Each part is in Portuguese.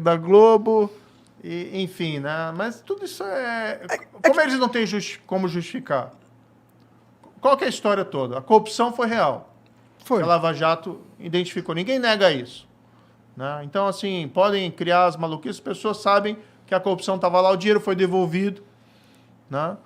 da Globo, enfim, né? Mas tudo isso como eles não têm como justificar? Qual que é a história toda? A corrupção foi real. Foi. A Lava Jato identificou. Ninguém nega isso. Né? Então, assim, podem criar as maluquices, as pessoas sabem que a corrupção estava lá, o dinheiro foi devolvido. Né?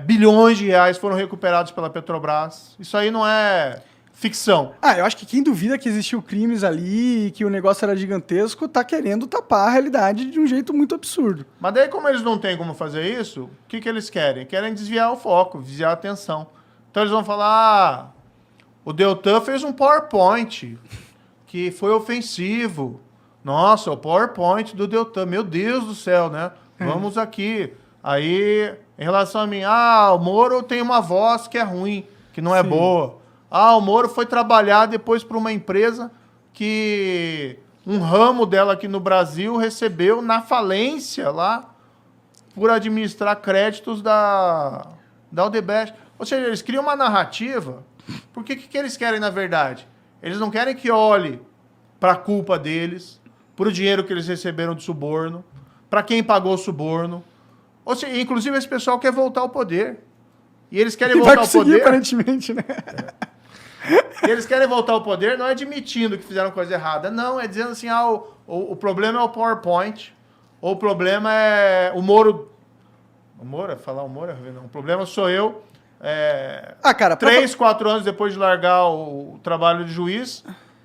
Bilhões de reais foram recuperados pela Petrobras. Isso aí não é ficção. Eu acho que quem duvida que existiu crimes ali e que o negócio era gigantesco tá querendo tapar a realidade de um jeito muito absurdo. Mas daí, como eles não têm como fazer isso, o que eles querem? Querem desviar o foco, desviar a atenção. Então eles vão falar, o Deltan fez um PowerPoint que foi ofensivo. Nossa, o PowerPoint do Deltan, meu Deus do céu, né? Vamos aqui. Aí, em relação a mim, o Moro tem uma voz que é ruim, que não é boa. O Moro foi trabalhar depois para uma empresa que um ramo dela aqui no Brasil recebeu na falência lá por administrar créditos da Odebrecht. Ou seja, eles criam uma narrativa. Por que eles querem, na verdade? Eles não querem que olhe para a culpa deles, para o dinheiro que eles receberam de suborno, para quem pagou o suborno. Ou seja, inclusive esse pessoal quer voltar ao poder. E eles querem voltar ao poder. Aparentemente, né? E eles querem voltar ao poder não é admitindo que fizeram coisa errada. Não, é dizendo assim, o problema é o PowerPoint. Ou o problema é o Moro. O Moro? Falar o Moro? Não. O problema sou eu. Cara, 3-4 anos depois de largar o trabalho de juiz,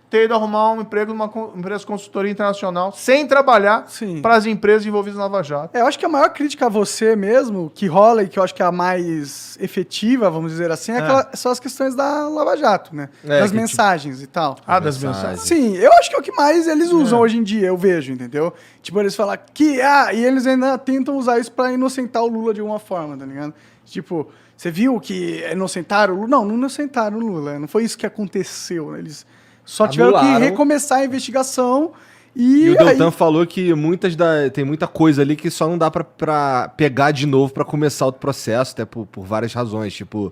ter ido arrumar um emprego numa empresa de consultoria internacional, sem trabalhar para as empresas envolvidas na Lava Jato. Eu acho que a maior crítica a você mesmo, que rola e que eu acho que é a mais efetiva, vamos dizer assim, são as questões da Lava Jato, né? Das mensagens e tal. Das mensagens. Sim, eu acho que é o que mais eles usam hoje em dia, eu vejo, entendeu? Tipo, eles falam que, e eles ainda tentam usar isso para inocentar o Lula de alguma forma, tá ligado? Tipo, você viu que inocentaram o Lula? Não inocentaram o Lula, não foi isso que aconteceu, né? Eles só tiveram que recomeçar a investigação e o Deltan falou que tem muita coisa ali que só não dá pra pegar de novo pra começar outro processo, até por várias razões. Tipo,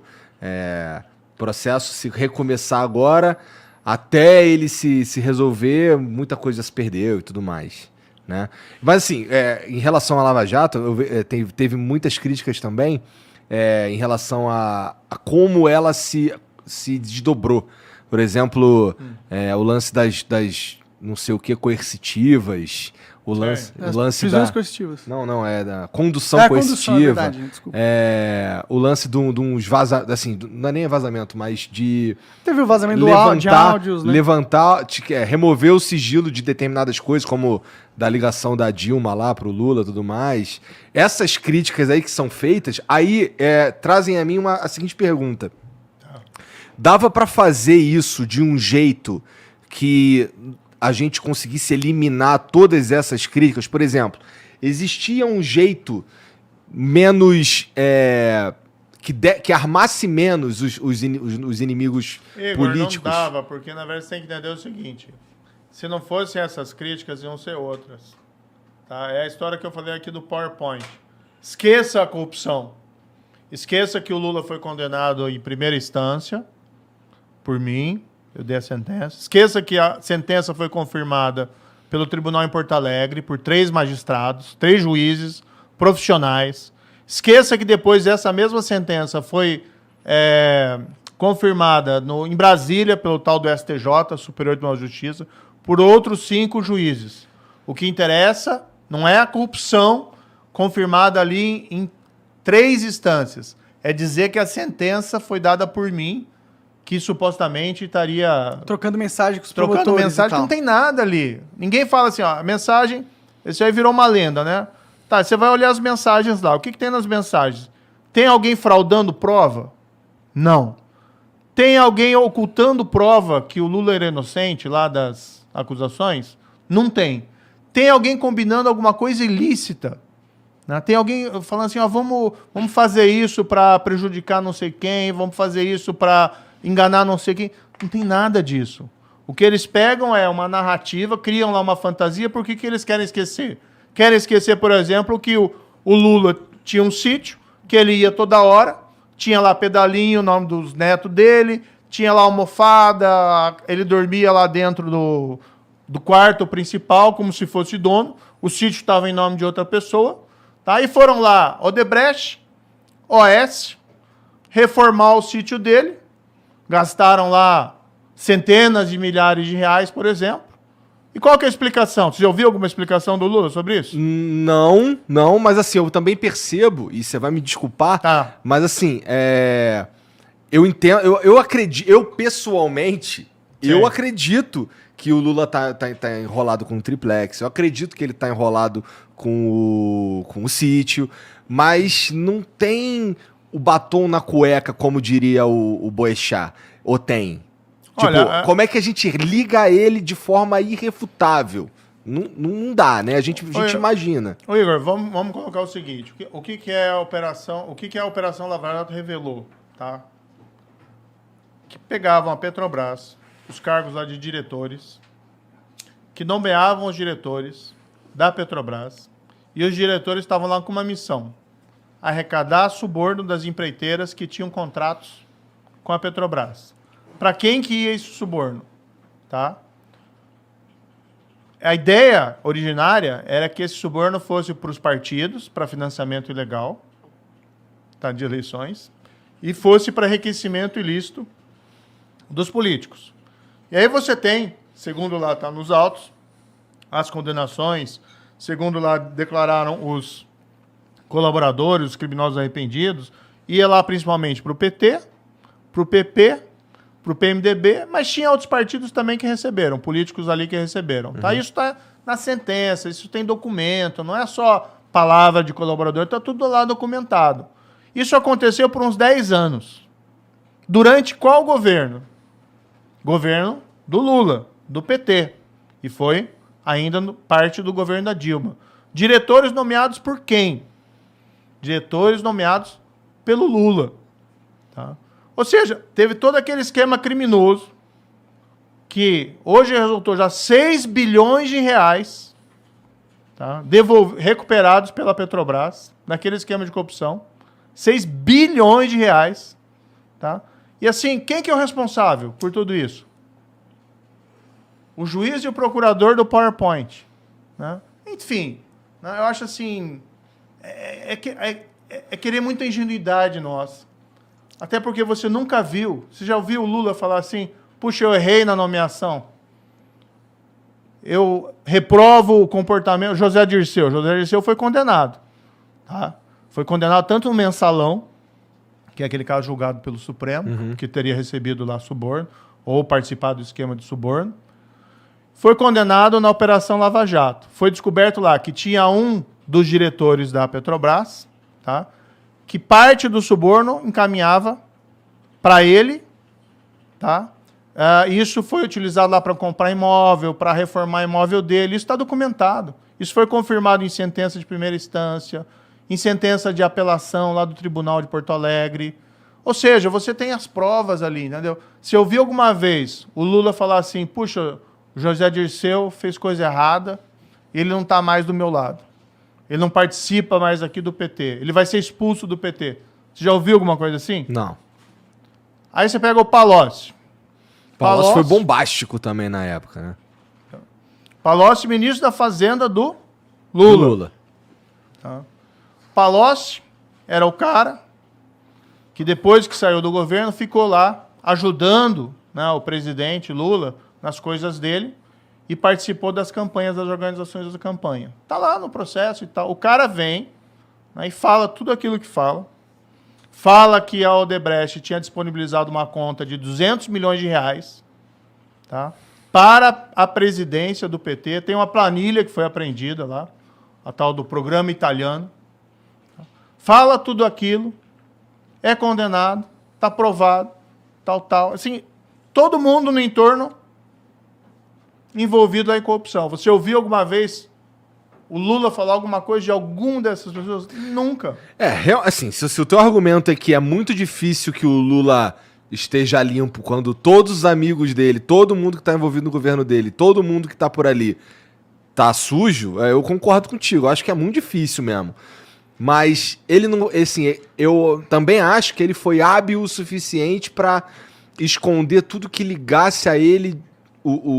processo se recomeçar agora, até ele se resolver, muita coisa se perdeu e tudo mais. Né? Mas assim, em relação à Lava Jato, teve muitas críticas também em relação a como ela se desdobrou. Por exemplo, o lance das não sei o que coercitivas, o lance prisões coercitivas. Não, é da condução coercitiva. É verdade, desculpa. O lance de uns vazamentos, assim, não é nem vazamento, mas de... Teve o vazamento de áudios, né? Remover o sigilo de determinadas coisas, como da ligação da Dilma lá pro Lula e tudo mais. Essas críticas aí que são feitas, aí trazem a mim a seguinte pergunta. Dava pra fazer isso de um jeito que a gente conseguisse eliminar todas essas críticas? Por exemplo, existia um jeito menos... que armasse menos os inimigos políticos? Não dava, porque na verdade você tem que entender o seguinte. Se não fossem essas críticas, iam ser outras. Tá? É a história que eu falei aqui do PowerPoint. Esqueça a corrupção. Esqueça que o Lula foi condenado em primeira instância por mim, eu dei a sentença. Esqueça que a sentença foi confirmada pelo tribunal em Porto Alegre por 3 magistrados, 3 juízes profissionais. Esqueça que depois essa mesma sentença foi confirmada em Brasília pelo tal do STJ, Superior Tribunal de Justiça, por outros 5 juízes. O que interessa não é a corrupção confirmada ali em 3 instâncias. É dizer que a sentença foi dada por mim, que supostamente estaria... Trocando mensagem com os promotores. Trocando mensagem, não tem nada ali. Ninguém fala assim, a mensagem... Isso aí virou uma lenda, né? Tá, você vai olhar as mensagens lá. O que tem nas mensagens? Tem alguém fraudando prova? Não. Tem alguém ocultando prova que o Lula era inocente lá das acusações? Não tem. Tem alguém combinando alguma coisa ilícita? Né? Tem alguém falando assim, vamos fazer isso para prejudicar não sei quem, vamos fazer isso para enganar não sei quem. Não tem nada disso. O que eles pegam é uma narrativa, criam lá uma fantasia, por que eles querem esquecer? Querem esquecer, por exemplo, que o Lula tinha um sítio, que ele ia toda hora, tinha lá pedalinho, o nome dos netos dele, tinha lá almofada, ele dormia lá dentro do quarto principal, como se fosse dono. O sítio estava em nome de outra pessoa. Tá? E foram lá, Odebrecht, OS, reformar o sítio dele. Gastaram lá centenas de milhares de reais, por exemplo. E qual que é a explicação? Você já ouviu alguma explicação do Lula sobre isso? Não, mas assim, eu também percebo, e você vai me desculpar, Tá. mas assim, eu entendo, eu acredito, eu pessoalmente, eu acredito que o Lula tá enrolado com o triplex, eu acredito que ele tá enrolado com o sítio, mas não tem o batom na cueca, como diria o Boechat, ou tem? Tipo, Olha, como é que a gente liga ele de forma irrefutável? Não dá, né? A gente imagina. Ô Igor, vamos colocar o seguinte. O que é a Operação Lava Jato revelou, tá? Que pegavam a Petrobras, os cargos lá de diretores, que nomeavam os diretores da Petrobras, e os diretores estavam lá com uma missão: arrecadar suborno das empreiteiras que tinham contratos com a Petrobras. Para quem que ia esse suborno? Tá? A ideia originária era que esse suborno fosse para os partidos, para financiamento ilegal, tá, de eleições, e fosse para enriquecimento ilícito dos políticos. E aí você tem, segundo lá está nos autos, as condenações, segundo lá declararam os colaboradores, os criminosos arrependidos, ia lá principalmente para o PT, para o PP, para o PMDB, mas tinha outros partidos também que receberam, políticos ali que receberam. Tá? Isso está na sentença, isso tem documento, não é só palavra de colaborador, está tudo lá documentado. Isso aconteceu por uns 10 anos. Durante qual governo? Governo do Lula, do PT. E foi ainda parte do governo da Dilma. Diretores nomeados por quem? Diretores nomeados pelo Lula. Tá? Ou seja, teve todo aquele esquema criminoso que hoje resultou já 6 bilhões de reais, tá, recuperados pela Petrobras naquele esquema de corrupção. 6 bilhões de reais. Tá? E assim, quem que é o responsável por tudo isso? O juiz e o procurador do PowerPoint. Né? Enfim, né, eu acho assim, é querer muita ingenuidade nossa. Até porque você nunca viu, você já ouviu o Lula falar assim, puxa, eu errei na nomeação. Eu reprovo o comportamento. José Dirceu foi condenado. Tá? Foi condenado tanto no mensalão, que é aquele caso julgado pelo Supremo, que teria recebido lá suborno, ou participado do esquema de suborno. Foi condenado na Operação Lava Jato. Foi descoberto lá que tinha um dos diretores da Petrobras, tá, que parte do suborno encaminhava para ele, tá? Isso foi utilizado lá para comprar imóvel, para reformar imóvel dele. Isso está documentado. Isso foi confirmado em sentença de primeira instância, em sentença de apelação lá do Tribunal de Porto Alegre. Ou seja, você tem as provas ali, entendeu? Se eu vi alguma vez o Lula falar assim, puxa, o José Dirceu fez coisa errada, ele não está mais do meu lado. Ele não participa mais aqui do PT. Ele vai ser expulso do PT. Você já ouviu alguma coisa assim? Não. Aí você pega o Palocci. Palocci foi bombástico também na época, né? Palocci, ministro da Fazenda do Lula. Tá? Palocci era o cara que depois que saiu do governo ficou lá ajudando, né, o presidente Lula nas coisas dele e participou das campanhas, das organizações da campanha. Tá lá no processo e tal. O cara vem, né, e fala tudo aquilo que fala. Fala que a Odebrecht tinha disponibilizado uma conta de 200 milhões de reais, tá, para a presidência do PT. Tem uma planilha que foi apreendida lá, a tal do programa italiano. Fala tudo aquilo, é condenado, está provado, tal. Assim, todo mundo no entorno envolvido aí em corrupção. Você ouviu alguma vez o Lula falar alguma coisa de alguma dessas pessoas? Nunca. Assim, se o teu argumento é que é muito difícil que o Lula esteja limpo quando todos os amigos dele, todo mundo que está envolvido no governo dele, todo mundo que está por ali tá sujo, eu concordo contigo. Eu acho que é muito difícil mesmo. Mas ele não... Assim, eu também acho que ele foi hábil o suficiente para esconder tudo que ligasse a ele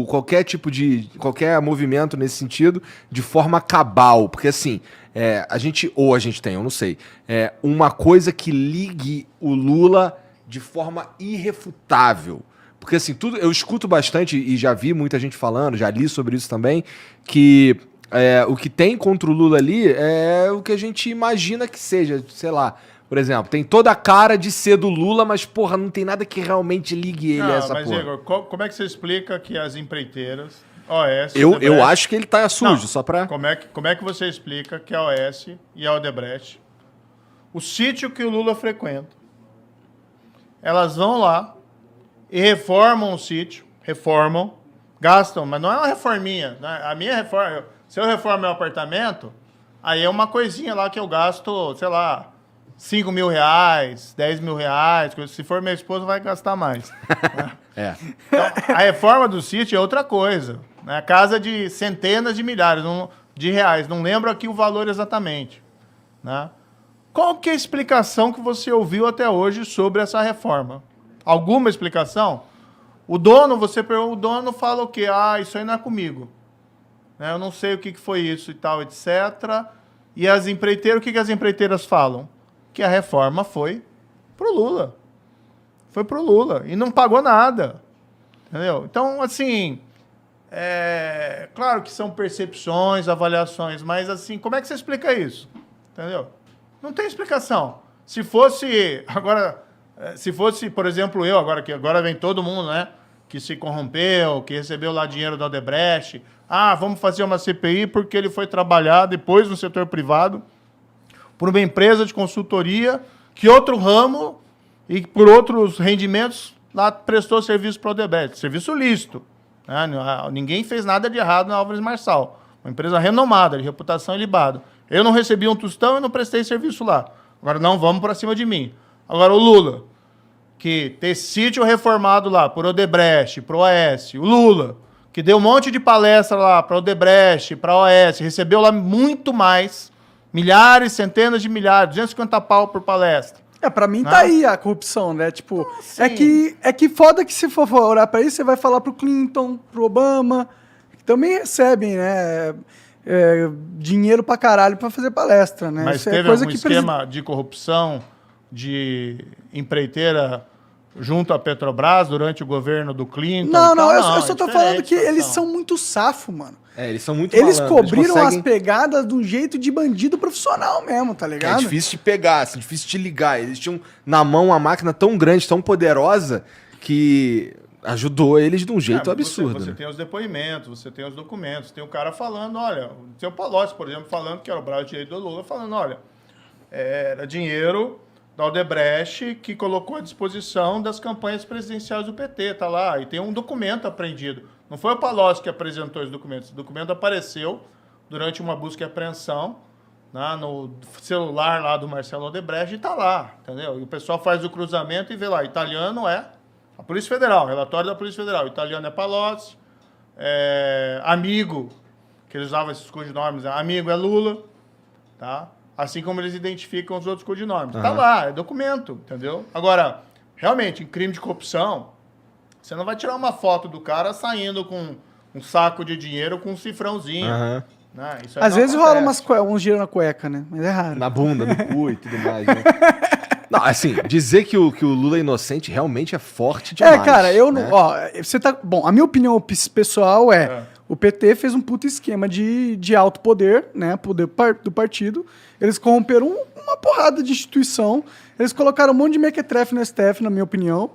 qualquer tipo de... qualquer movimento nesse sentido de forma cabal. Porque assim, a gente tem, eu não sei, uma coisa que ligue o Lula de forma irrefutável. Porque assim, eu escuto bastante e já vi muita gente falando, já li sobre isso também, que o que tem contra o Lula ali é o que a gente imagina que seja, sei lá. Por exemplo, tem toda a cara de ser do Lula, mas, porra, não tem nada que realmente ligue ele a essa mas, porra. Igor, como é que você explica que as empreiteiras, OS... Eu acho que ele tá sujo, Não, só pra... Como é que você explica que a OS e a Odebrecht, o sítio que o Lula frequenta, elas vão lá e reformam o sítio, gastam, mas não é uma reforminha. Né? A minha reforma, se eu reformo meu apartamento, aí é uma coisinha lá que eu gasto, sei lá, 5 mil reais, 10 mil reais. Se for minha esposa, vai gastar mais. Né? Então, a reforma do sítio é outra coisa. Né? Casa de centenas de milhares de reais. Não lembro aqui o valor exatamente. Né? Qual que é a explicação que você ouviu até hoje sobre essa reforma? Alguma explicação? O dono fala o quê? Isso aí não é comigo. Né? Eu não sei o que foi isso e tal, etc. E as empreiteiras, o que as empreiteiras falam? Que a reforma foi pro Lula. Foi pro Lula. E não pagou nada. Entendeu? Então, assim, claro que são percepções, avaliações, mas assim, como é que você explica isso? Entendeu? Não tem explicação. Se fosse, por exemplo, que agora vem todo mundo, né? Que se corrompeu, que recebeu lá dinheiro da Odebrecht. Vamos fazer uma CPI porque ele foi trabalhar depois no setor privado por uma empresa de consultoria que outro ramo e por outros rendimentos lá prestou serviço para o Odebrecht. Serviço lícito. Né? Ninguém fez nada de errado na Álvares Marçal. Uma empresa renomada, de reputação ilibada. Eu não recebi um tostão e não prestei serviço lá. Agora não vamos para cima de mim. Agora o Lula, que tem sítio reformado lá por Odebrecht, pro OAS. O Lula, que deu um monte de palestra lá para Odebrecht, para OAS, recebeu lá muito mais, milhares, centenas de milhares, 250 pau por palestra. Pra mim tá aí a corrupção, né? Tipo, é que foda que se for orar pra isso, você vai falar pro Clinton, pro Obama, que também recebem, né? Dinheiro pra caralho pra fazer palestra, né? Mas isso teve coisa algum que esquema de corrupção de empreiteira junto à Petrobras durante o governo do Clinton? Não, eu só tô falando que eles são são muito safo, mano. Eles são muito Eles malandros, cobriram conseguem... as pegadas de um jeito de bandido profissional mesmo, tá ligado? É difícil de pegar, assim, difícil de ligar. Eles tinham na mão uma máquina tão grande, tão poderosa, que ajudou eles de um jeito absurdo. Você tem os depoimentos, você tem os documentos, tem o cara falando, olha, o seu Palocci, por exemplo, falando que era o braço direito do Lula, falando, olha, era dinheiro da Odebrecht que colocou à disposição das campanhas presidenciais do PT, tá lá, e tem um documento apreendido. Não foi o Palocci que apresentou esse documento. Esse documento apareceu durante uma busca e apreensão, né, no celular lá do Marcelo Odebrecht e tá lá, entendeu? E o pessoal faz o cruzamento e vê lá, italiano é a Polícia Federal, relatório da Polícia Federal. Italiano é Palocci, amigo, que eles usavam esses codinomes, amigo é Lula, tá? Assim como eles identificam os outros codinomes. Tá lá, é documento, entendeu? Agora, realmente, em crime de corrupção, você não vai tirar uma foto do cara saindo com um saco de dinheiro com um cifrãozinho. Né? Isso aí às vezes rola uns giros na cueca, né? Mas é raro. Na bunda, no cu e tudo mais, né? Não, assim, dizer que o Lula é inocente realmente é forte demais. Cara, eu né? não... Ó, você tá... Bom, a minha opinião pessoal o PT fez um puto esquema de alto poder, né? Poder do partido. Eles corromperam uma porrada de instituição. Eles colocaram um monte de mequetrefe no STF, na minha opinião.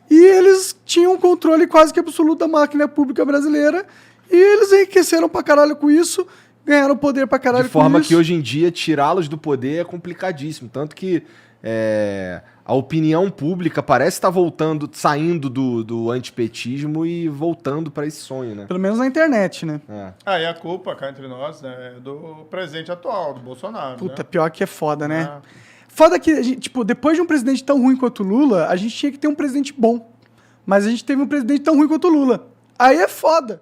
E eles tinham um controle quase que absoluto da máquina pública brasileira. E eles enriqueceram pra caralho com isso. Ganharam poder pra caralho com isso. De forma que hoje em dia tirá-los do poder é complicadíssimo. Tanto que a opinião pública parece estar voltando, saindo do antipetismo e voltando para esse sonho, né? Pelo menos na internet, né? E a culpa, cá entre nós, né, é do presidente atual, do Bolsonaro. Puta, né? pior que é foda, né? Foda que, tipo, depois de um presidente tão ruim quanto o Lula, a gente tinha que ter um presidente bom. Mas a gente teve um presidente tão ruim quanto o Lula. Aí é foda.